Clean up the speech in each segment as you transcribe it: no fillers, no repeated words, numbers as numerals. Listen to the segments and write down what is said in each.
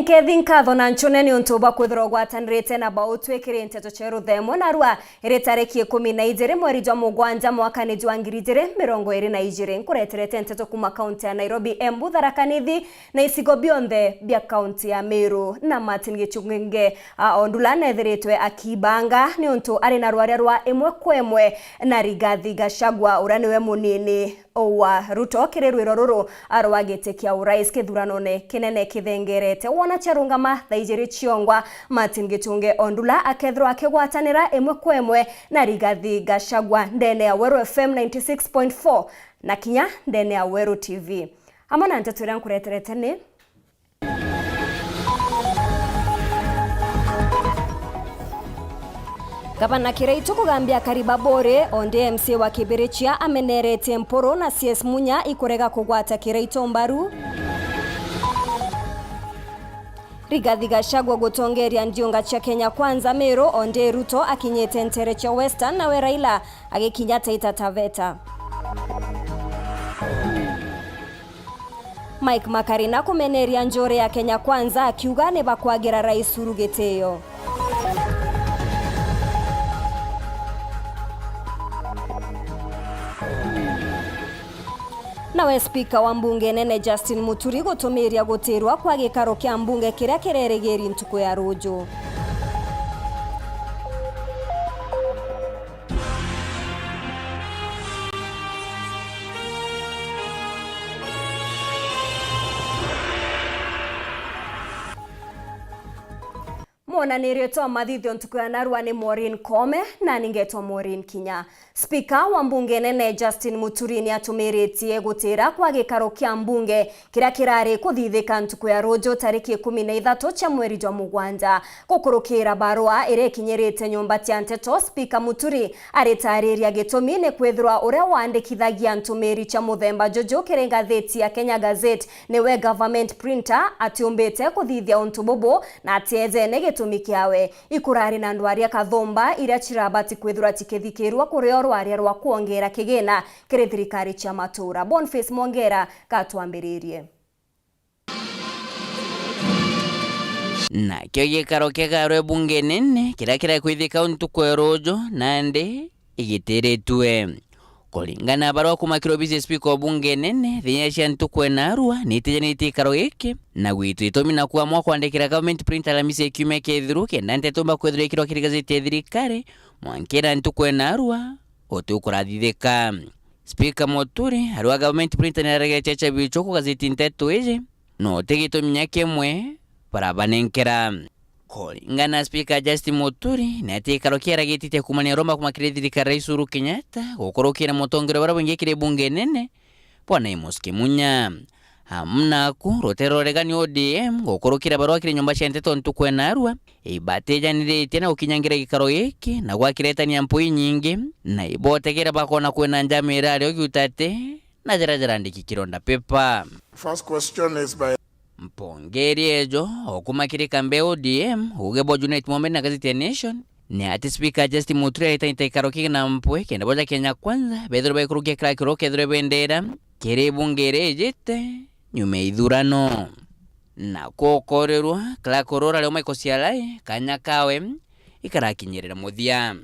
ninkethi nkatho na nchune ni untu bwa kwithirwo gwatanirite na bautwikire nteto cheru themo na rua iri tariki 12 mweri jwa mugwanja mwaka ni jwa 2022 nkureterete nteto kuma kaunti ya Nairobi, Embu, Tharaka Nithi na isigo bionthe bia kaunti ya Meru. Na Martin Gichunge Ondula nethiritwe akibanga ni untu ari na rwaria rwa imwe kwemwe na Rigathi Gachagua uraniwe munini wa Ruto kire rwiro ruru arwagite kia urais kithuranone kinene kithengerete wona charungama thaijiri chiongwa. Martin Gichunge Ondula akethirwo akigwatanira imwe kwemwe na Rigathi Gachagua ndene ya Weru FM 96.4 na kinya ndene ya Weru TV. Amana ntatwira nkureterete ni Gavana Kiraitu kugambia Karibabore onde MC wa Kibirichia amenerete mporo na CS Munya ikorega kugwata Kiraitu mbaru. Rigathi Gachagua gutongeria njiunga cha Kenya Kwanza Meru onde Ruto akinyete ntere cha Western na Raila agikinya Taita Taveta. Mike Makarina kumeneria njore ya Kenya Kwanza akiuga ne bakwagira Rais Uhuru Giteyo. Nawe spika wa mbunge nene Justin Muturi gutumiria gutirwa kwa gikaro kia mbunge kiria kireregeri ntuku ya rujo. Mwana niretwa mathithio ntuku ya narua ni Maureen Kome na ningetwa Maureen Kinya. Spika wa mbunge nene Justin Muturi ni atumiritie gutira kwa gikaro kia mbunge kiria kirari kuthithika ntuku ya rujo tariki 13 cha mweri jwa mugwanja. Gukurukira barua ire kinyerete nyumba tia nteto, Spika Muturi aritariria gitumi ni kwithirwa uria wandikithagia ntumiri cha muthemba jojo kiri ngatheti ya Kenya Gazette niwe government printer atiumbite kuthithia untu bobo na atieze ne gitumi kiawe ikurari na ndwaria kathomba iria chirabati kwithirwa tikithikirwa kurio rwaria rwa kuongera kigina kiri thirikari cha matura. Boniface Mwongera katwambiririe. Na kyo gikaro kiagarwe bunge nene kiria kwithika ntuku ya rujo nande igitiritwe kulingana barua kumakiro bisi spika wa bunge nene thinya cia ntuku na arua nitijanite ikaro giki na gwitu itumi na kuamua kwandikira government printer la mise kiume kethiru kenda ntetumba kwithira ikiro kiri gazeti ya thirikari mwankira ntuku na arua otukurathithika. Spika Muturi arua government printer niragecha cha bicho ku gazeti ntetu iji no tigituminya kimwe parabanenkera kulingana Spika Justin Muturi na tikaro kiaragitite kumania Roma kumakire thirikari Rais Uhuru Kenyatta gukurukira mutongero bara bunge kire bunge nene Bwana Amos Kimunya hamna ku rotero regani ODM gukurukira barua kire nyumba cia nteto ntuku na arua ibatejanire tena ukinyangira gikaro giki na gwakiretania mpui nyingi na ibotegera bakona kwena njamira rio giutate na jarajara ndiki kironda pepa. First question is by Mpongeri ejo okumakire kambe ODM ugebo Unite Moment na gazeti ya Nation ni ati Spika Justin Muturi ita ikaro kiki na mpwe kenda boja Kenya Kwanza bedro baikurukia krakiro kedro bendera kire bungere ejete nyume ithurano na kokorerwa klakorora leo Michael Sialai kanya kawe ikarakinyerera muthia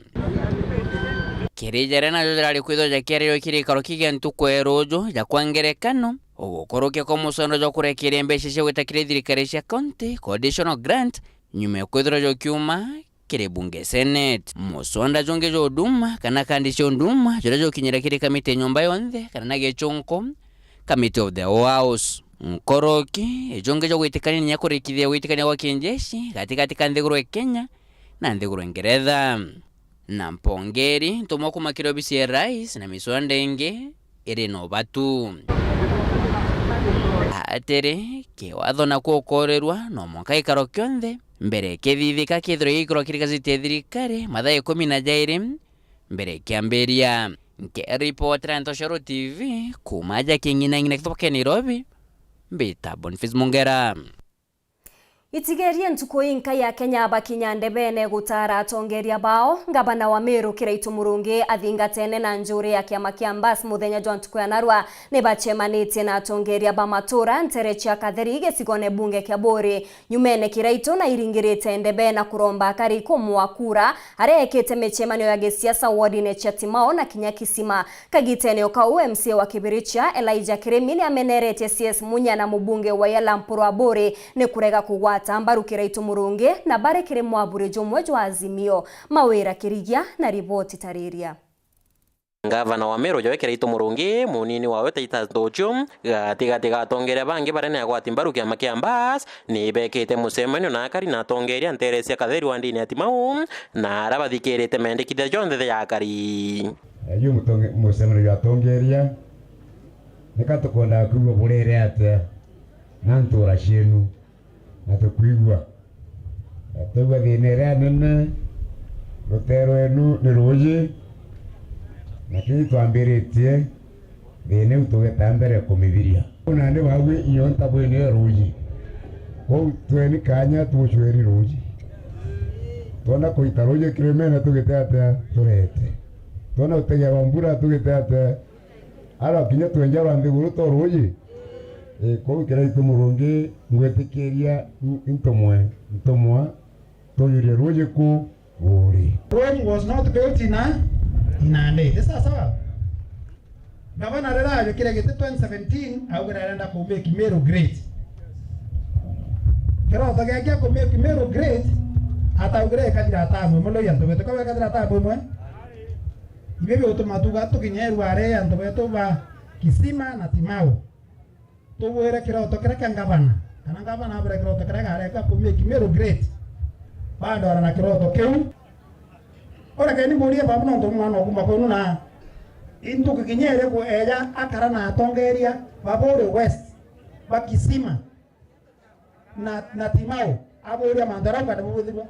kire jarana jodari kwithoja kire kire ikaro kiki ntuku erojo ya kwangerekano ugukorokia kwa musondo jo kurekire mbeshe cia gwitakire thirikari cia county conditional grant nyume kwithira jo kiuma kire bunge Senate musonda jonge jo duma kana kandi cio nduma jo kinyira kire kamite nyumba yonthe kana nage chonko committee of the house nkoroki ejonge jo gwitikania nya kurikithia gwitikania wa kinjeshi katikati kanthiguru Kenya na nthiguru Ngeretha na mpongeri ntumwa kumakiro bisi ya rais na miswanda inge iri no batu atere ke watho na kuokorerwa no mwaka ikaro kyonthe mbere kethithika kithiro ikiro kiri gazeti ya thirikari mathaa 12 mbere kiamberia nke reporter Ntoshero TV kumaja kingina ngina kitoke Nairobi mbita Boniface Mwongera. Itigerie ntuko inka ya Kenya bakinya ndebene gutara atongeria bao ngabana wa Meru Kiraitu Murungi athingatene na njuri ya kiama kia Mbas muthenya jwa ntuko ya narua ni bachemanite na atongeria ba matura nterecha katheri gicigone bunge kia Bori nyumene Kiraitu na iringirite ndebe na kuromba akari kumwa kura aria ekete mechemanio ya gisiasa wardine Chatimao na Kinya Kisima kagitene okau MC wa Kibiricha Elijah Kiremi ni amenerete CS Munya na mubunge wa Yalampuru wa Bori ni kurega kugwa Tambaru Kiraitu Murungi na bare kire mwabure jomwe jwa Azimio Mawira Kirigia na riboti tariria. Gavana wa Meru Joe Kiraitu Murungi munini wawe Taita Ndocho gatiga atongeria bangi bare na gwati mbaru kiama kia Mbas ni bekete mucemanio na akari na atongeria nterecia katheri wa ndini Atimau na arabathikirite mendekithia jonthe ya akari yu mucemanio ya atongeria nikatukonda kuwa burere ate na ntura cienu na tukwigua tuwa thine nene rutero enu ni ruji na kini twambiritie thine utugeta mbere kumithiria una ndi wawe iyo ntabwe ni ruji ko tweni kanya tuchweri ruji tona kuita ruji kiremena tugetate turete tona utege wambura tugetate ara kinya twenja rwambiguru to ruji ko Kiraitu Murungi ngwetikiria ntomwa toyuria roje ku Bori. Rome was not built in a day. This is all. Gavana Rera kile gete 2017 au garaenda ku make Meru great. Kero tagagia ku make Meru great hata ugre kadira tamu molo yanto beto kwa kadira tamu mwe. Ibebe otomatuga tukinyeru are yanto beto ba Kisima na Timau. Tuwere kira otokera kangavana kana ngavana abere kira otokera gare ka pumie Meru great bado ana kira otokeu ora keni murie babu ndo mwana okumba kono na into kinyere ko eja akara na atongeria babore west bakisima na Timau aboria mandara kwa bubudiba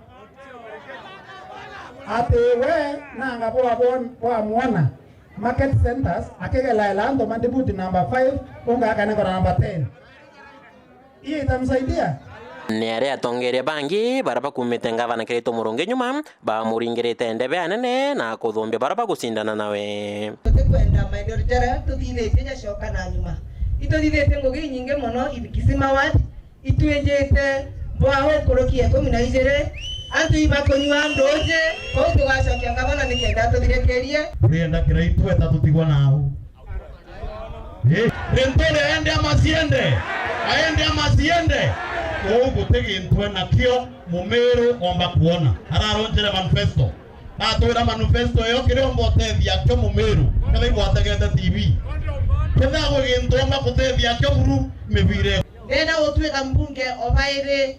atewe na ngabo abon kwa mwana market centers akege lailando mandibuti number 5 unga akane kwa number 10 hii itamsaidia ni aria atongeria bangi baraba kumite Gavana Kiraitu Murungi nyuma ba muringirite ndebe anene na kuthumbia baraba gusindana nawe tukwenda maeneo jara tuthirite nyacoka na nyuma ituthirite ngugi nyinge muno Kisima ward itwenjete bwaho kurukia 12 antu ibakonywa ndoje ko tugacokia Gavana ni kenda tuthirekerie urienda Kiraitu etatutigwa nao Rentore aende ama siende ko gutege ntwe nakio Mumeru omba kuona araronjera manifesto atwira manifesto yo kirio mbotethia kyo Mumeru kana igwategete TV ketha gugintoma gutethia kyo buru mibire ena otweka mbunge obaire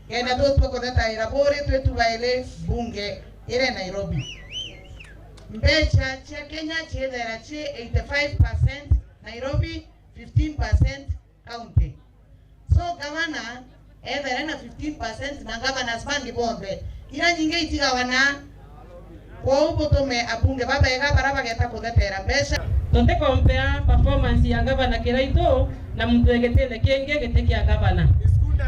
kenda tutwa koteta ira Bori twetubaile bunge ire Nairobi mbecha cha Kenya chedera chi 85% Nairobi 15% county so Gavana either na 15% na Gavana spandi bombe ira nyinge itiga wana kwa ubotome abunge baba ega baraba geta kudetera mbecha tonte compare performance ya Gavana Kiraitu na mtu egetele kenge getekia Gavana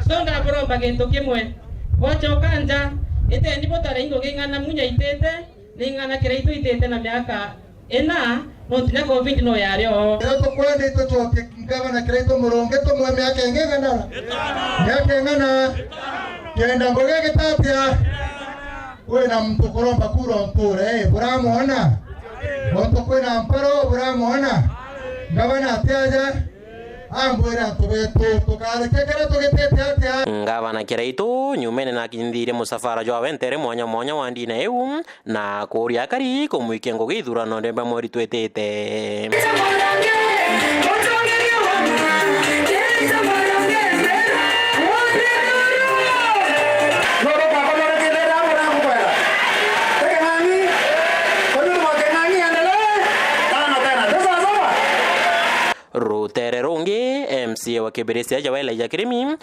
sonda boromba gento kimwe bocho kanja ite ndipo tare ingo ngana munya itete ningana Kiraitu itete na miaka ena no tina covid no yario to kwende to choke Gavana Kiraitu Murungi to mwe miaka ngengana miaka ngana kenda ngogege tapia we na mtu kuromba kuro mpure buramuona wonto kwena amparo buramuona Gavana atiaja ambwera tubetu tukale kekera tugetete atia Gavana Kiraitu nyumene na kindire musafara jwa wentere mwanya wa ndina eu na kuria akari kumwikia ngugi ithurano ndemba mweri twetete Rutere Rungi MC musie wa kiberesi ja wela ya kirimi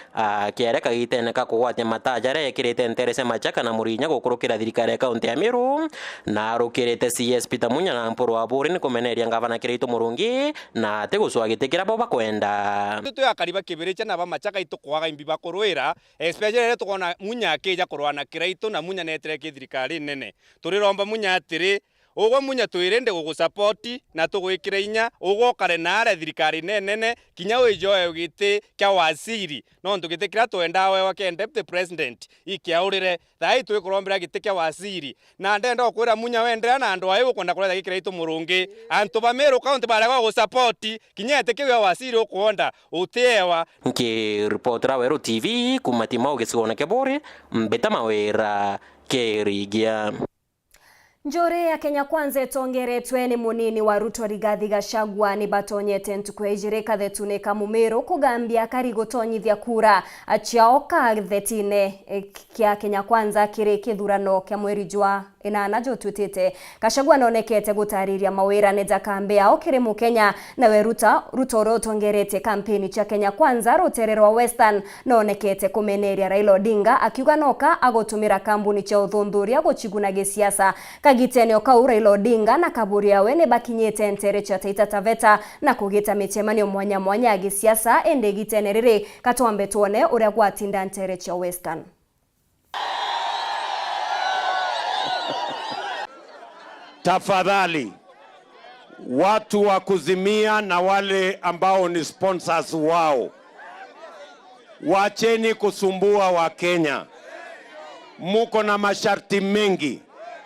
kiara kagitene ka kugwatia matajara ekirete nterese machaka na murinya gukurukira thirikari ya kaunti ya Meru na rukirete CS Peter Munya na mpuru wa buri ni kumeneria ngavana Kirito Murungi na teguswa gitikira bo bakwenda tutu ya kariba kiberesi na ba machaka itukwaga imbi bakurwira especially tukona Munya akija kurwana Kirito na Munya netereke thirikari nene turiromba Munya atiri ugo Munya twirende gugusupport na tugwikira inya ugo kare nare thirikari nene kinya wijoe ugite kya wasiri no ntugitikira twenda we wa deputy president ikiaurire thai twikurombera gite kya wasiri na ndenda kwira Munya wendera na andu ayo kwenda kuretha Kirito Murungi antu ba Meru county bare go support kinya eteke wa wasiri ukwonda utiewa nke reporter wa TV kumatima ugisiona kebore mbeta mawera kerigia. Njore ya Kenya Kwanza etongeretwe ni munini wa Ruto Rigathi Gachagua ni batonyete ntukwejireka thetune Mumeru kugambia kari gutonyithia kura achiaoka thetine kia Kenya Kwanza kiri kithurano kia mweri jwa inana jotwitite. Gachagua nonekete gutariria mawira neza kambe ao kiri Mukenya nawe Ruto rotongerete kampeni cha Kenya Kwanza rutererwa Western nonekete kumeneria Raila Odinga akiuga noka agotumira kambuni cha uthundhuria guchiguna gisiasa gitenio kau Raila Odinga na kaburi yawe ne bakinyete ntere cha Taita Taveta na kugita michemanio mwanya mwanya ya gisiasa ende gitenerere katwambe tuone uria gwatinda ntere cha Western. Tafadhali watu wa kuzimia na wale ambao ni sponsors wao, wacheni kusumbua wa Kenya. Muko na masharti mengi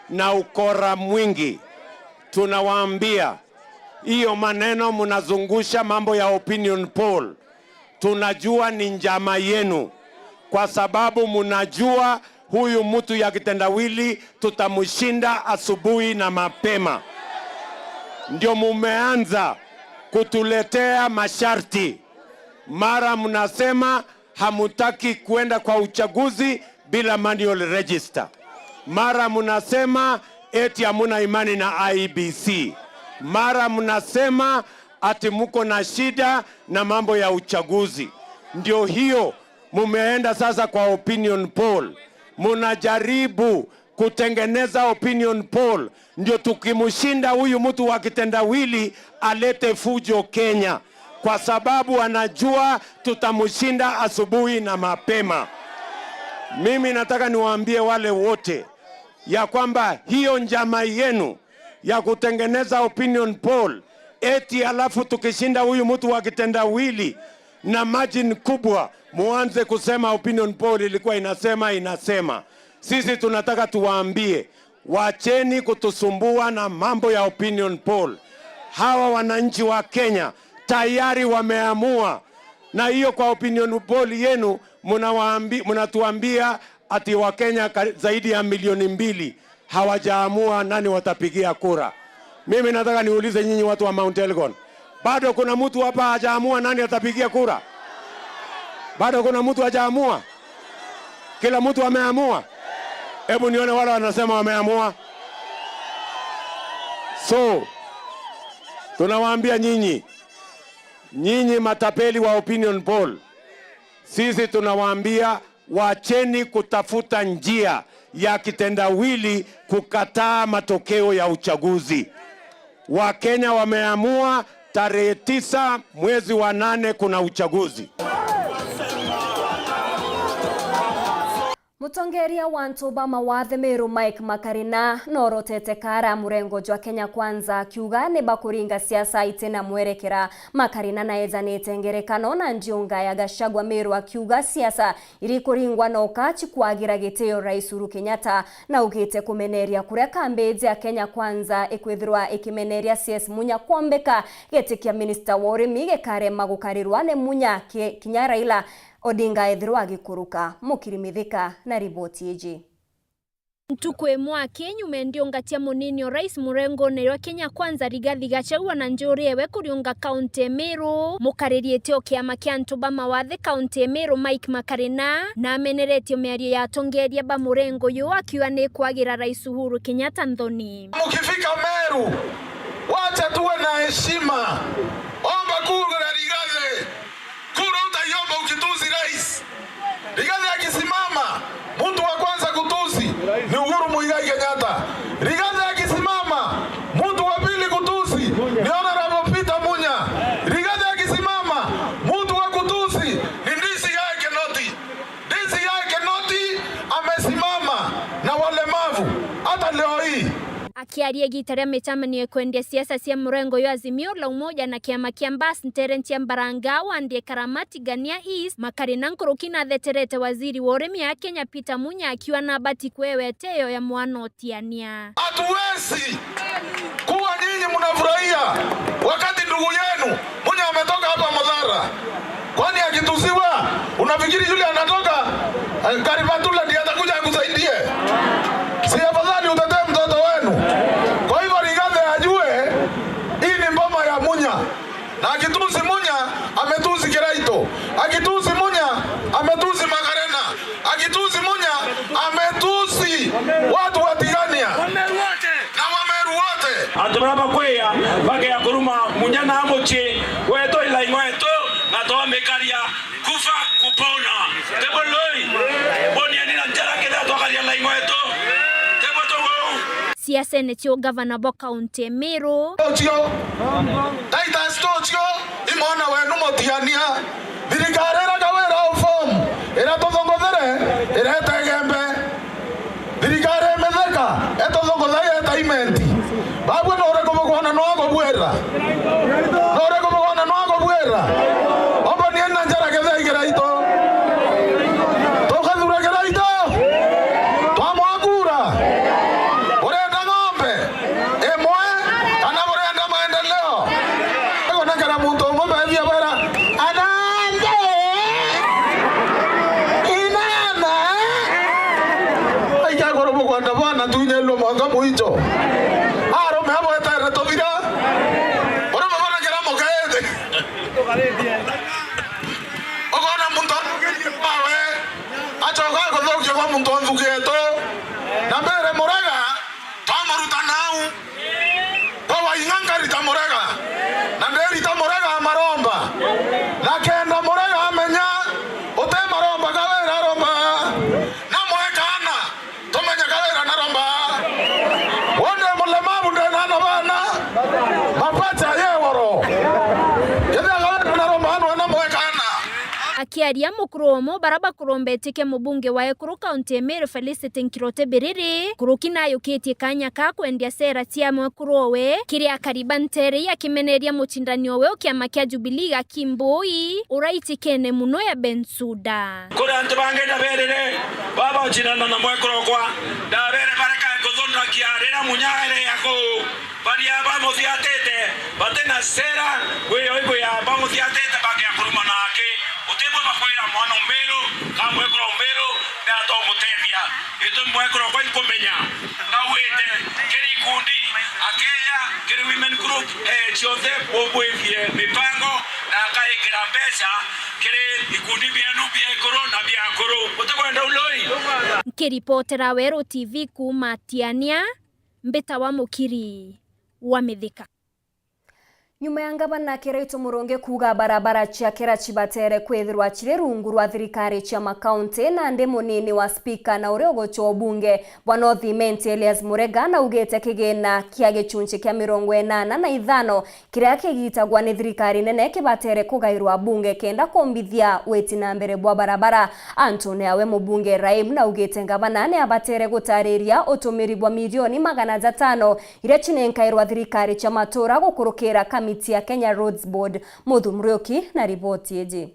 na ukora mwingi. Tunawaambia hiyo maneno mnazungusha mambo ya opinion poll, tunajua ni njama yenu, kwa sababu mnajua huyu mtu ya kitendawili tutamshinda asubuhi na mapema. Ndio mumeanza kutuletea masharti. Mara mnasema hamutaki kwenda kwa uchaguzi bila manual register. Mara mnasema eti hamuna imani na IEBC. Mara mnasema ati muko na shida na mambo ya uchaguzi. Ndio hiyo mumeenda sasa kwa opinion poll. Munajaribu kutengeneza opinion poll ndio tukimshinda huyu mtu wa kitendawili alete fujo Kenya, kwa sababu anajua tutamshinda asubuhi na mapema. Mimi nataka niwaambie wale wote ya kwamba hiyo njama yenu ya kutengeneza opinion poll eti alafu tukishinda huyu mtu wa kitendawili na margin kubwa muanze kusema opinion poll ilikuwa inasema. Sisi tunataka tuwaambie, wacheni kutusumbua na mambo ya opinion poll. Hawa wananchi wa Kenya tayari wameamua, na hiyo kwa opinion poll yenu mnatuambia ati wa Kenya zaidi ya 2,000,000 hawajaamua nani watapigia kura. Mimi nataka niulize nyinyi watu wa Mount Elgon, bado kuna mtu hapa hajaamua nani atapigia kura? Bado kuna mtu hajaamua? Kila mtu ameamua? Hebu nione wale wanasema wameamua. So tunawaambia nyinyi matapeli wa opinion poll, sisi tunawaambia wacheni kutafuta njia ya kitendawili kukataa matokeo ya uchaguzi. Wakenya wameamua tarehe 9 mwezi wa 8 kuna uchaguzi. Mutongeria wa Ntuba mawathe Meru Mike Makarina norotete kara murengo jwa Kenya Kwanza kiuga ne bakuringa siasa itena mwerekera. Makarina naeza netengerekano na njiunga ya Gachagua Meru akiuga siasa iri kuringwa noka chikwagira giteo Rais Uhuru Kenyatta na ugite kumeneria kuria kambeje ya Kenya Kwanza ekwithirwa ikimeneria CS Munya kwombeka getikia minister wa urimi gekarema gukarirwa ne Munya kinya Raila Odinga ethirwa agikuruka. Mukirimithika na riboti iji. Ntukwe mwake nyumendio ngatia munini Rais Murengo nerwa Kenya Kwanza Rigathi Gachagua na njuri ewe kuriunga kaunti Meru mukaririetio kiama kia Ntuba mawathe kaunti Meru Mike Makarina na ameneretio miario ya tongeria ba Murengo yu akiwa ni kwagira Rais Uhuru Kenyatta nthoni. Mukifika Meru wacha tuwe na heshima. Omba kura Rigathi, kura Rigathi akisimama, mtu wa kwanza kutusi ni Uhuru Muigai Kenyatta. Rigathi akisimama, mtu wa pili kutusi ni Honorable Peter Munya. Rigathi akisimama, mtu wa kutusi ni DCI Kinoti. DCI Kinoti amesimama na walemavu hata leo hii. Akiaria gitaria mitamani kwendea siasa cia murengo yo Azimio la Umoja na kiama kia Mbas Terence Mbaranga wandie Karamati Gania East makarina nkurukina theterete waziri wa urimi ya Kenya Peter Munya akiwa na bati kweweteo ya mwana Tiania. Hatuwezi kuwa nyinyi mnafurahia wakati ndugu yenu Munya ametoka hapa Madhara. Kwani akitusiwa unafikiri yule anatoka Karibatula ndiye atakuja akusaidie? Si afadhali utetee mtoto wenu. Kwa hivyo Rigathi ajue hii ni mboma ya Munya. Na akitusi Munya ametusi Kiraito. Akitusi Munya ametusi Makarena. Akitusi Munya ametusi watu wa Tigania na Wameru wote. Aturaba kwea bage ya kuruma Munya na amoche weto ila ingweto na toa mekaria kufa kupona. Teboloi boni anina njara keda toa karia la ingweto. Siasa netio gavana wa kaunti Meru. Ochio. Taita stochio imona wenu motiania. Dirikarera kawera form. Era tozongodere era tegembe. Dirikare mezeka etozongodaya etaimenti. Babu no rekomo kwana no ago buera. No rekomo kwana no ago buera. Obo ni ena njara keze Kiraito. Toka dura Kiraito. Tomo agura. Muito. Aro me amo esta retovira. Ora me van a quedar moquete. Ogona munto. Awe. Achoga ko do ke wa munto nzuketo. Na mere morega. Tamaruta nau. Kwa inganga rita morega. Na nderi ta morega maromba. Na kenda morega amenya. Ote maromba kawera romba. Na moekana. Tomenya kawera na romba. Akiaria mukromo baraba kurombetike mubunge wa Ekuru kaunti Meru Felicity Nkirote Berere kurukina yukitie kanya ka kwendia sera cia mwekurowe kiria karibantere ya kimeneria mucindani owe kiama kia Jubilee ga Kimboi uraitikene muno ya Bensuda kura ntibangenda Berere baba uchinana na mwekurokwa da Berere baraka kuzonda kiarera munyaere yako baria bamo ziatete batena sera weyo ya bamo ziatete bakia kuruma nake utemo bakwira mwana Meru kamwe kro Meru na to mutevia ito mwekro kwa ikomenya na wete keri kundi akeya keri women group chothe obwevie mipango na kaikira mbesa keri ikundi byanu byekoro na byakoro utakwenda uloi kiripotera Wero TV kuma Tiania Mbeta wa Mukiri wa Mithika. Nyuma ya ngavana Kiraito Muronge kuga barabara cia Kera Chibatere kwethirwa chire rungu rwa thirikari cia makaunti na nde munini wa speaker na uria ugocho bunge wa North Imenti Elias Murega na ugete kigena kia gichunchi kia 85 kiria kigitagwa ni thirikari nene Kibatere kugairwa bunge kenda kombithia weti na mbere bwa barabara. Antone awe mubunge Raim na ugete ngavana ne abatere gutariria utumiri bwa milioni 500 iria chinenkairwa thirikari cia matura gukurukira kamiti ya Kenya Roads Board. Muthu Murioki na ripoti eje.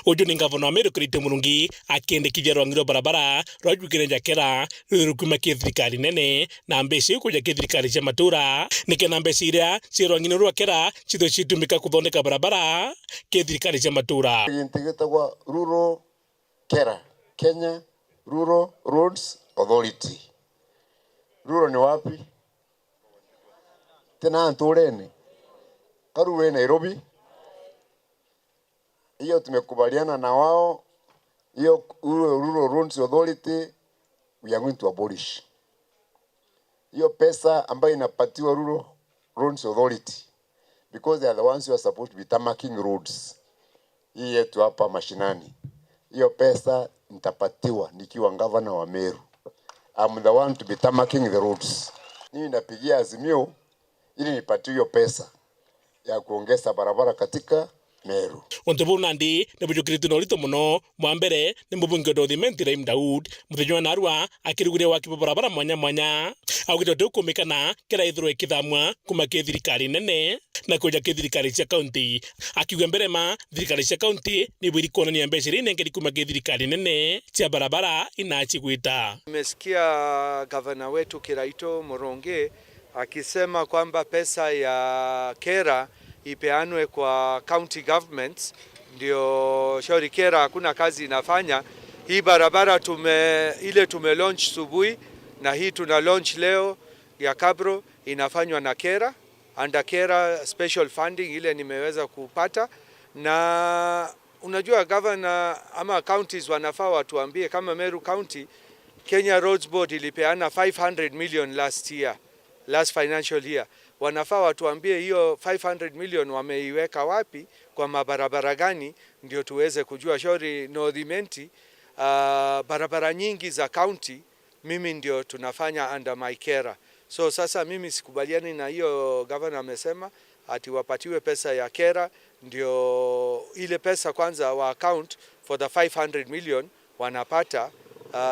Uju ni ngavana wa Meru Kiraito Murungi akiendekithia rwang'iro barabara rwajukire Kera rukuma thirikari nene na mbeci kuja thirikari cia matura nikena mbeci iria cia rwang'iro rwa Kera citho citumika kuthondeka barabara thirikari cia matura integratagwa Rural Kera Kenya Rural Roads Authority. Rural ni wapi? Tena Anturene Karure Nairobi. Hiyo tumekubaliana na wao, hiyo Rural Roads Authority we are going to abolish. Hiyo pesa ambayo inapatiwa Rural Roads Authority because they are the ones who are supposed to be tarmacking roads hii yetu hapa mashinani. hiyo pesa nitapatiwa nikiwa gavana wa Meru. I'm the one to be tarmacking the roads. Mimi napigia Azimio ili nipatiwe hiyo pesa ya kuongeza barabara katika Meru. Ontobu nandi ne bujukiritu norito muno mwambere ne mbunge Dorothy Raim Daud muthenya na Arua akirugire wakibo barabara mwanya augito kumikana kira ithurwe kithamwa kuma ke thirikari nene na kuja ke thirikari cia county akiuga mbere ma thirikari cia county ni bwiri kuonania mbeca ri nengeri kuma ke thirikari nene cia barabara inachigwita. Nimesikia gavana wetu Kiraito Moronge akisema kwamba pesa ya kera ipeanwe kwa county governments, ndio shauri kera hakuna kazi inafanya. Hii barabara tume launch subuhi na hii tuna launch leo ya Kabro inafanywa na kera, under kera special funding ile nimeweza kupata. Na unajua governor ama counties wanafaa watuambie, kama Meru County Kenya Roads Board ilipeana 500 million last financial year. Wanafaa watuambie hiyo 500 million wameiweka wapi, kwa mabarabara gani, ndio tuweze kujua. Shauri Northimenti, barabara nyingi za county mimi ndio tunafanya under my care. So sasa mimi sikubaliani na hiyo governor amesema ati wapatiwe pesa ya kera, ndio ile pesa kwanza wa account for the 500 million wanapata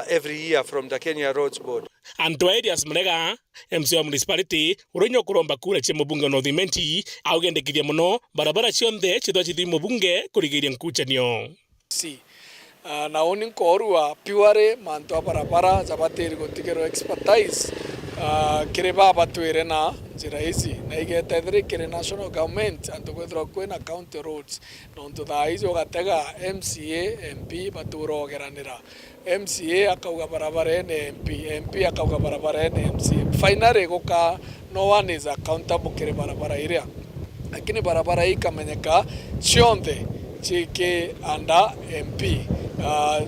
every year from the Kenya Roads Board. Antoedias Mnega MC wa municipality uronyo kuromba kura cia mubunge Northimenti augendekithia muno barabara cionthe cithwa cithi mubunge kurigiria nkuchanio. Na uni nkorua piware manto barabara zabateri gotigero expertise kire baba twire na njira ici na igetethire kire national government antu gwethira kwina county roads no ntu thaici ugatega MCA MP baturogeranira MCA akauga barabara ene MP akauga barabara ene MCA finally goka no one is accountable kire barabara iria, lakini barabara hii kamenyeka cionthe chike anda MP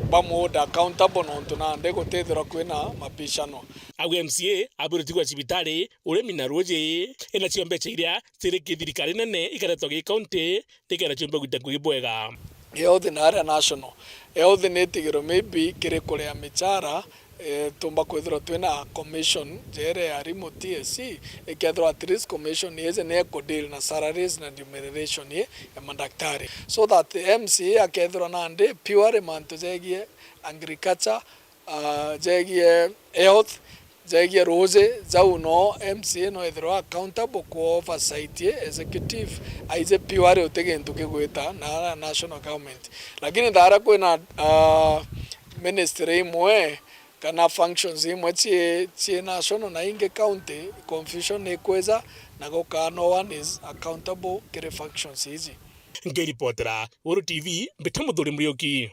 bamuda accountable nontu na ndego tethira kwina mapishano. Au MCA aburutigwa cibitari uremi na ruoje ena cio mbeca iria ciri thirikari nene ikaretwo gi county tikera cio mbegwita kwibwega yothe na area national yothe netigiro maybe kire kuria michara tumba kwithira twina commission jere ya rimo TSC ikethira at least commission yeze ne deal na salaries na remuneration ya madaktari, so that the MCA akethira nande pure manto jegie agriculture jegie health jegie rose zauno MCA no ethira accountable ko oversight executive aize pure utegentu kigwita na national government, lakini thara kwina ministry imwe kana functions imwe tie national na inge county confusion ikweza na goka no one is accountable kire functions hizi. Ngeripotera Uru TV Betamuthuri Murioki.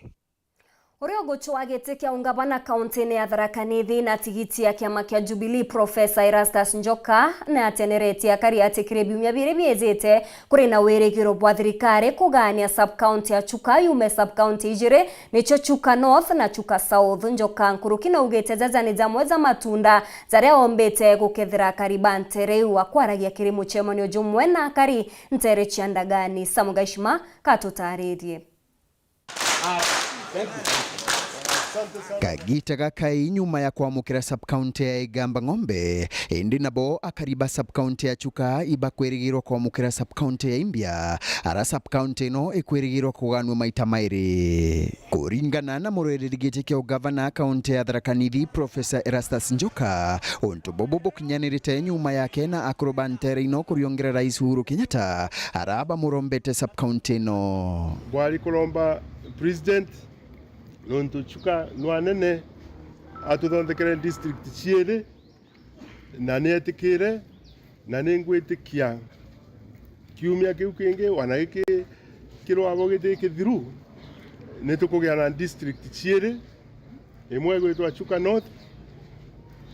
Urio gochwa gite kia ungavana kaunti ya Tharaka Nithi na tigiti ya kiama kia Jubilee Professor Erastus Njoka na atenereti ya kari atikire biumia bire biezete kuri na wirigiro bwa thirikari kugania sub-county ya Chuka yume sub-county ijire nicho Chuka North na Chuka South. Njoka nkurukina ugete zazani za mweza matunda zaria ombete gukethira kariba ntereu akwaragia kirimu chemonio jumwe na kari ntere chiandagani. Samugashima katutaridie. Kagita gakai nyuma ya kwamukira sub-county ya Igamba Ng'ombe indi nabo akariba sub-county ya Chuka iba kwerigirwa kwamukira sub-county ya Imbia ara sub-county no ikwerigirwa kuganwa maita mairi kuringana na murereri giti kia ugavana county ya Tharaka Nithi Professor Erastus Njoka onto bobo kinyanirite nyuma yake na akroba ntere ino kuriongerera Rais Uhuru Kenyatta araba murombete sub-county no bwali kulomba president nontu Chuka nwanene atuthondekere district ciere na netikire na ningwitikia kiumia kiu kingi wana giki kirwabo giti kithiru nitukugia na district ciere imwe gwitwa Chuka North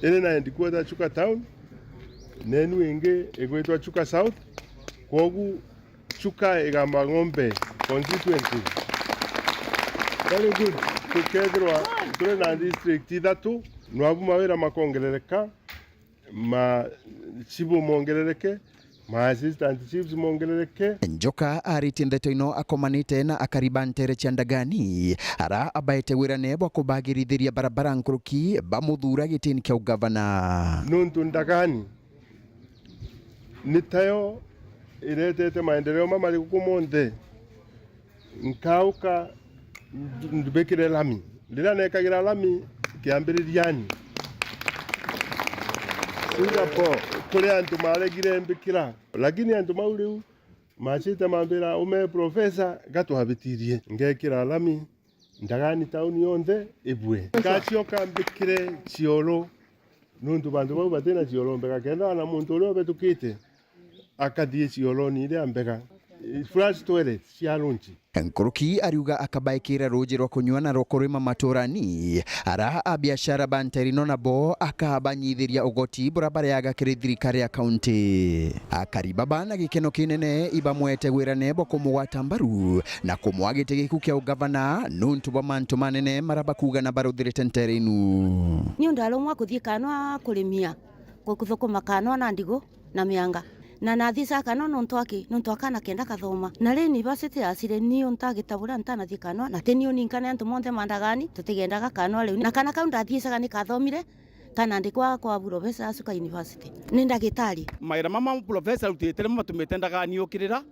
ene na ndikweta Chuka Town nenu ingi igwitwa Chuka South kogu Chuka Igamba Ng'ombe constituency. Very good. Tukethirwa turi na district ithatu nwabu mawira makongerereka ma chibu mongerereke ma assistant chiefs mongeleleke. Njoka ariti ndeto ino akomanite na akariba ntere Chandagani ara abaete wira nebo kubagirithiria barabara nkuruki bamuthura gitini kia ugavana. Nuntu Ndagani nitayo iretete maendeleo mamari kukumonde nkauka ndubekire lami ndira nekagira lami kiambiririani Singapore kule antu maregire mbikira lakini antu mauriu machita mambira ume professor gatwabitirie ngekira lami Ndagani tauni yonde ibwe ngacioka mbikire cioro nuntu bantu bau batena cioro mbega kenda na muntu urio betukite akathie cioro ni ile ambega flash toilet cia lunchi. Nkuruki ariuga akabaikira ruji rwa kunywana rwa kurima maturani ara a biashara banterino nabo akabanyithiria ugoti barabara ya gakiri thirikari ya kaunti akaribaba na gikeno kinene ibamwete wira nebo kumugwata mbaru na kumwagite giku kia ugavana nuntu bwa mantu manene maraba kuga na baruthirite nterinu ni undalo mwa kuthie kanwa kulimia kuthukuma kanwa na ndigo na mianga na nathisa kanwa nontu akana kenda kathoma na ri university asire ni ontagitabura ntana thikanwa na tenio ninkana antu monte Mandagani tutigendaga kanwa riu na kana kaunda thisaga ni kathomire kana ndikwa kwa professor asuka university ni ndagitari maira mama professor utitere matumite Ndagani ukirira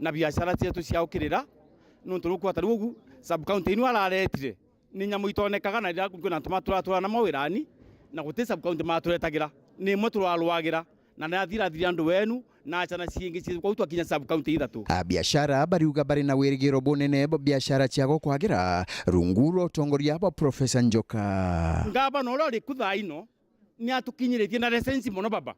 na biashara cietu cia ukirira nuntu rukwata rugu sub county inu araretire ni nyamu itonekaga na ira kuna ntuma na mawirani na guti sub county maturetagira ni mwe turarwagira na nathira andu wenu na achana ciingi kwa utwa kinya sub county ithatu. Biashara bariuga bari na wirigiro bunene biashara ciago kwagira runguro tongoria ba Professor Njoka. Ngaba no rori kutha ino ni atukinyiritie na license mono baba.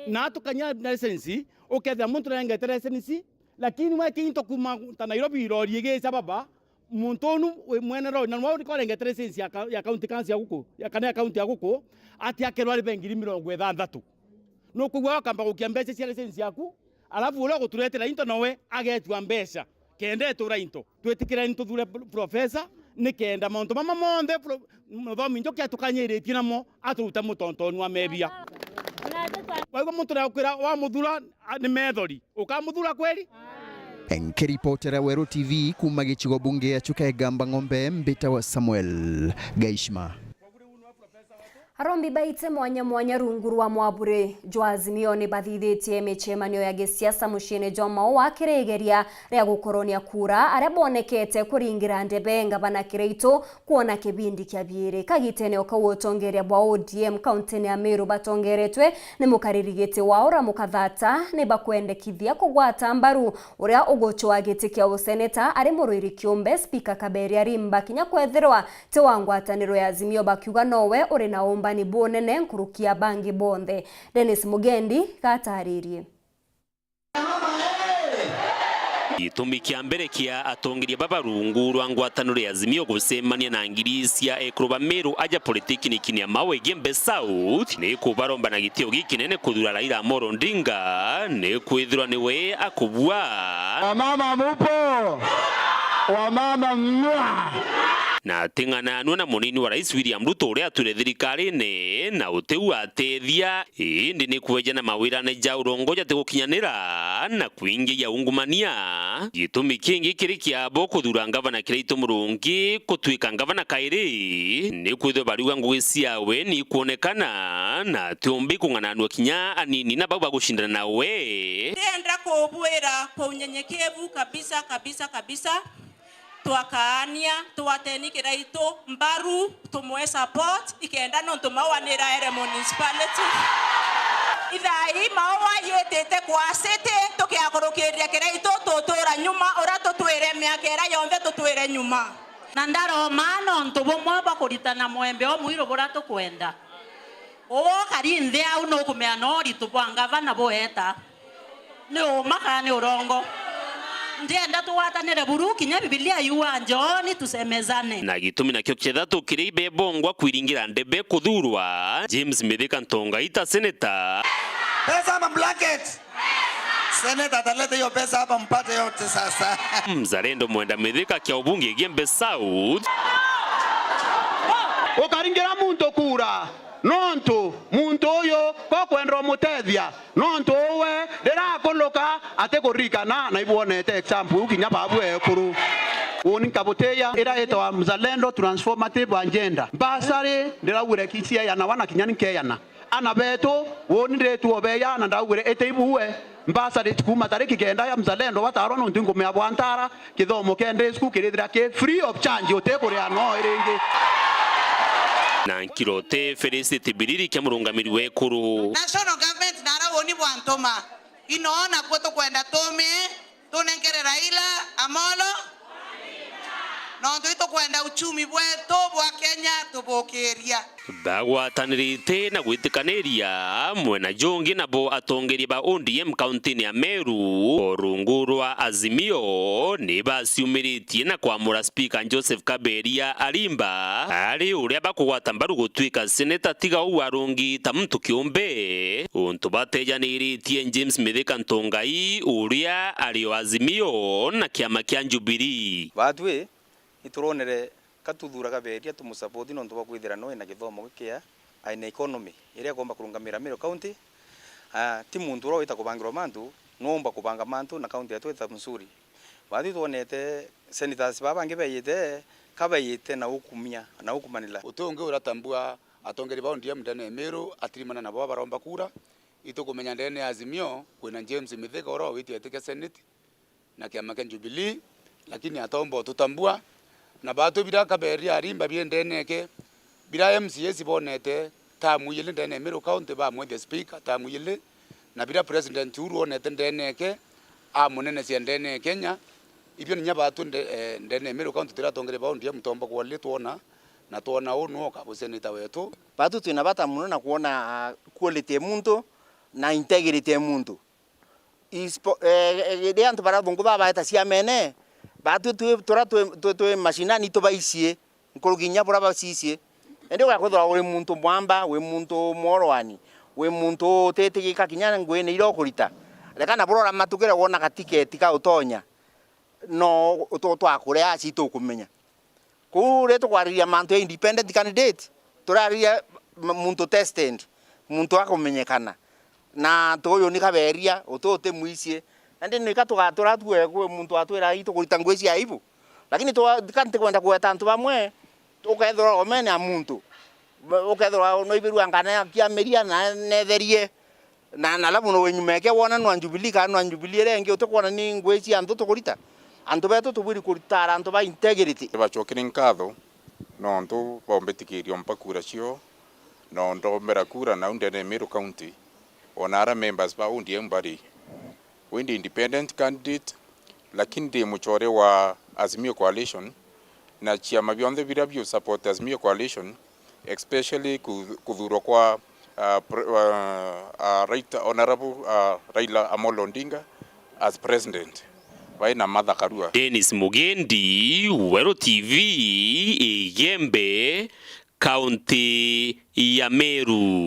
Na atukanya na license uketha muntu rengete license lakini wakinto kuma ta Nairobi rori igeza baba muntu onu mwene rori na wao ko rengete license ya county council yaguko ya kana county yaguko ati akerwa ri bengiri 60 no kugwa kamba gukia mbeca cia license yaku alafu ule guturetera into nowe agetwa mbeca kende tura into twetikira into thure professor ni kenda monto mama monde muthomi njokia tukanyiritie namo aturuta mutontoni wa mebia waigo muntu raukira wa muthura ni methori ukamuthura kweli. Nkiripotera Wero TV kuma gichigo bunge ya Chuka Egamba Ng'ombe Mbita wa Samuel Gaishma. Arombi baite mwanya rungu rwa mwabure Azimio ni bathithitie michemanio ya gisiasa muciini Jomao wa kiregeria ria gukoronia kura aria bonekete kuringira ndebe ngavana Kiraito kuona kibindi kia biiri kagitene okawotongeria bwa ODM kaunti ya Meru batongeretwe ni mukaririgite wao Ramukathata ni bakwendekithia kugwata mbaru uria ugochwa giti kia useneta ari Muruiri Kiumbe Speaker Kaberi arimba kinya kwethirwa te wangwataniro ya Azimio bakiuga nowe uri na ni bonene nkurukia bangi bonde. Dennis Mugendi kataririe. Gitumi kia mbere kia atongeria baba rungu rwa ngwataniro ya Azimio gusemania na ngirisia ekroba Meru aja politiki ni kinya mawe Gembe South ni kubaromba na gitio gikinene kuthura Raila Amolo Odinga ni kwithirwa niwe akubua wamama mupo wamama mwa na tingana na munini wa Rais William Ruto uria ature thirikari ne na uteu atethia indi ni kweja na mawira ne ja urongoja te gukinyanira na kuingia ungumania gitumi kingi kiri kiabo kuthura ngavana Kiraito Murungi kutwika ngavana kairi ni kwitho bariwa ngugi ciawe ni kuonekana na tiumbi kung'ananwa kinya anini na baba gushindana nawe ndenda kubwira kwa unyenyekevu kabisa twakaania twateni Kiraito mbaru tumwe support ikenda no tumawanira ere municipality ithai mawa yetete kwa city tukiakurukiria Kiraito tutura nyuma ora tutwire miakera yonde tutwire nyuma na ndaro mano ntubumwe bakuritana mwembe o mwiro bora tukwenda o kari nthi au no kumea no ritubwanga bana boeta ni umaka ni urongo ndienda tuwatanire buru kinya Biblia yuanjoni tusemezane na gitumi nakyo kithatu kiribe bongwa kwiringira ndebe kuthurwa James Mithika Ntonga ita senator pesa ama blanket senator ataleta hiyo pesa hapa mpate yote sasa mzalendo mwenda Mithika kia ubunge Gembe South ukaringira muntu kura nontu muntu uyo ko kwendro mutethia nontu uwe ndira korikana na ibonete example kinya babu ekuru woni kaboteya era eto mzalendo transformative agenda basare ndiraure kisia yana wana kinyani keyana ana beto woni retu obeya na ndaure eteibuwe mbasare tukuma tariki kenda ya mzalendo wataro no ndingo me abwantara kithomo kende school kirithira ke free of charge otekore ano irenge na nkirote Felicity Biriri kia murungamiri wekuru national government nara woni bwantoma inaona kwetu kwenda tome tunenkere Raila Amolo no tuito kwenda uchumi bwetu bwa Kenya tubokeria bagwatanirite na gwitikanĩria mwena jongi nabo atongeria ba ODM kaunti ya Meru orungu rwa Azimio nĩ baciumĩrĩtie na kwamũra speaker Joseph Kaberia Arimba arĩ ũrĩa bakũgwata mbaru gũtuĩka seneta tiga warungi ta mtu kĩũmbe ũntũ batejanĩrĩtie James Mithika Ntongai ũrĩa arĩ o Azimio na kĩama kĩa Jubilee batwe ituronere katuthura Kaberia tumusupport no ntuba kwithira no ina githomo gikia aina economy iria gomba kurungamira Meru county ti muntu ro ita kubangirwa mantu nomba kubanga mantu na county yetu ita msuri bathi tuonete senators babange beyite kabayite na ukumia na ukumanila utonge uratambua atongeri ba ODM ndene Meru atirimana na baba baromba kura itukumenya ndene Azimio kwina James Mithika oro witietike senate na kiama kya Jubilee lakini atombo tutambua na batu bira Kaberia Arimba biendeneke bira MCS bonete tamuyile ndene Meru county ba mwende speaker tamuyile na bira president uru onete ndeneke amunene siendene Kenya ibyo nya batu ndene Meru county tiratongere ba ndiye mtomba kwale tuona na tuona uno ka buseneta wetu batu tunabata muno na kuona quality muntu na integrity muntu ispo antu bara bungu baba eta siamene batu tu mashinani to baisie nkuruginya bora basisie ende wa kwethwa uri muntu mwamba we muntu morwani we muntu tetigika kinyana ngwene iro kurita reka na burora matukira wona gatiketi ka utonya no twakure aci tukumenya kure tukwariria mantu independent candidate turaria muntu tested muntu akomenyekana na toyo ni Kaberia utote muisie ande nika tugatura tuwe kwe muntu atwira ito kurita ngweci aibu lakini to kante kwenda kweta antu bamwe ukethora omene amuntu ukethora no ibiru angana kia meria na netherie na labu no wenyumeke wona no Jubilee kana no Jubilee renge utukwana ni ngweci antu tukurita antu betu tubiri kuritara antu ba integrity bachokire nkatho no ntu bombetikirio mpakura cio no ndo merakura na ndene Meru county onara members ba ODM bari wendi independent candidate lakini ndi muchore wa Azimio coalition na chiama bionde birabio support Azimio coalition especially kuthuro kwa right honorable Raila Amolo Odinga as president waina Martha Karua. Dennis Mugendi, Wero TV, Igembe, County ya Meru.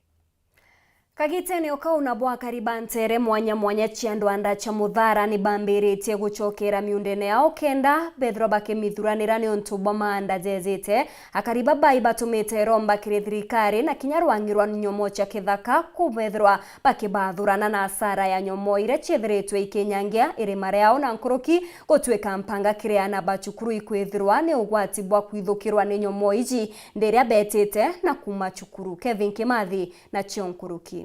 Kagitene okauna bwa karibantere mwanya chiandwanda cha muthara ni bambiritie guchokera miundene yao kenda bethro bakemithura ni ontuba maanda jezete akariba bai batumite romba kirithirikari na kinyarwangirwa nyomo cha kithaka kubethrwa bakibathurana na asara ya nyomo ire chithiritwe ikinyangia iri mare yao na nkuruki gutwika mpanga kireana bachukuru ikwithirwa ni ugwati bwa kwithukirwa ni nyomo iji ndiria betete na kuma chukuru. Kevin Kimathi na Chionkuruki.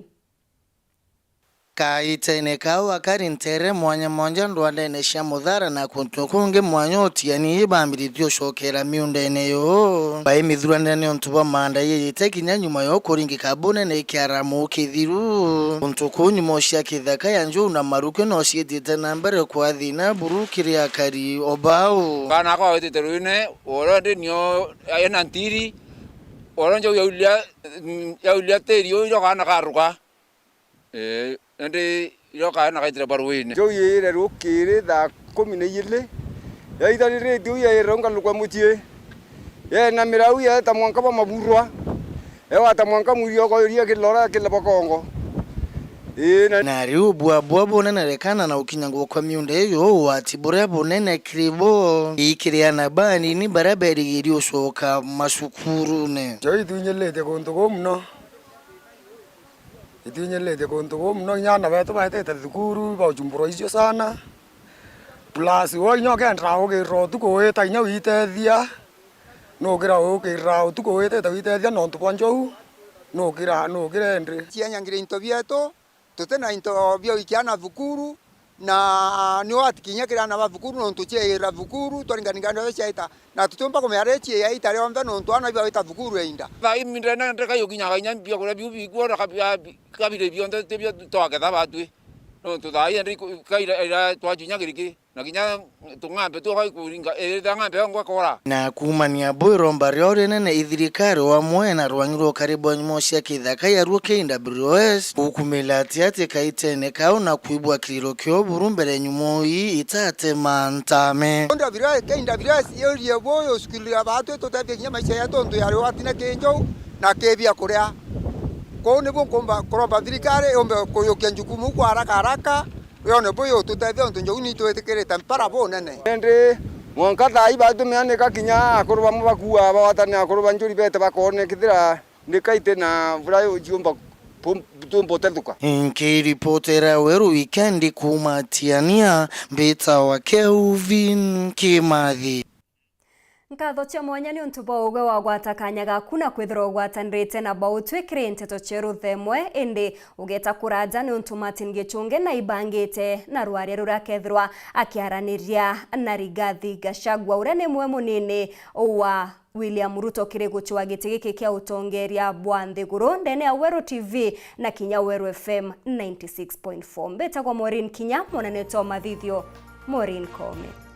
Kaitene kau akari ntere mwanya ndwandene cia muthara na kuntukunge mwanya otiani bambirithio shokera miundene yo bai mithurane ontuba manda yeyite kinya nyuma yo kuringi kabone ne kiaramu kithiru kuntukunyu mocia kithaka yanju na maruke no ciethite na mbere kwa thina burukiri akari obao kana kwa wetete ruine orode nyo ayena ntiri oronjo yaulia terio yo kana karuka ende yo kana kaitira barwine jo yere rokere da komine yile ya idali radio ya ronga lukwa mutie ya na mirau ya tamwanka ba maburwa ya wa tamwanka murio ko ria kilora kilaba kongo na riu bua bonene rekana na ukinyango kwa miunde yo wati bure bonene kribo ikiriana bani ni baraberi irio soka masukuru ne jo idunyelete konto mno itinyelete konto mno nyana beto baete thukuru ba jumburo isio sana plus wo nyoke ndrao ke ro tu ko eta nya witethia no kira o ke rao tu ko eta witethia no tu ponjo no kira ndre chianyangire into bieto tutena into bio ikiana thukuru na ni watikinya kira na bavukuru no tuchera vukuru twaringaningana wechaita na tutumba kumearechi ya ita leo mvano ntwana bia ita vukuru enda ba imindra na ndeka yokinya kanya bia kula biu kwa kabire bia ndo tebia toka da batwe no to dai enri kaira twajinya kiriki na kinya tungambe tu kai kuringa ngambe ngwa kora na kumania boiro mbariore nene ithirikari wa mwena rwanyiro karibu nyimoshia kithaka ya ruke WS ukumelati ate kaitene kauna kuibwa kiriro kyo burumbere nyumoi itate mantame onda vira kenda vira yori boyo skilira batwe to tabe kinya maisha ya tondo ya watina kenjo na kebia korea ko ne bomba koromba thirikari ombe koyokia njukumu kwa haraka yone boyo tutavya ontonjo ni to etekere tampara bonene ende mwanka dai ba to meane ka kinya akorba mu bakua ba watane akorba njuri bete bakone kithira ndikaite na vurayo jiomba tumbo tetuka inki reportera weru weekend kumatiania mbeta wa Kelvin Kimathi Nkatho cia mwanya ni untuba uga wa gwatakanya gakuna kwithira gwatanrite na bautwikire nteto cheru themwe indi ugeta kuraja ni untu Martin Gichunge na ibangite na rwari rurakethirwa akiaraniria na Rigathi Gachagua uria ni mwe munini wa William Ruto kirego chwa giti giki kia utongeria bwa Nthiguru ndene ya Weru TV na kinya Weru FM 96.4 mbeta kwa Maureen Kinya mwana neto mathithio Maureen Kome.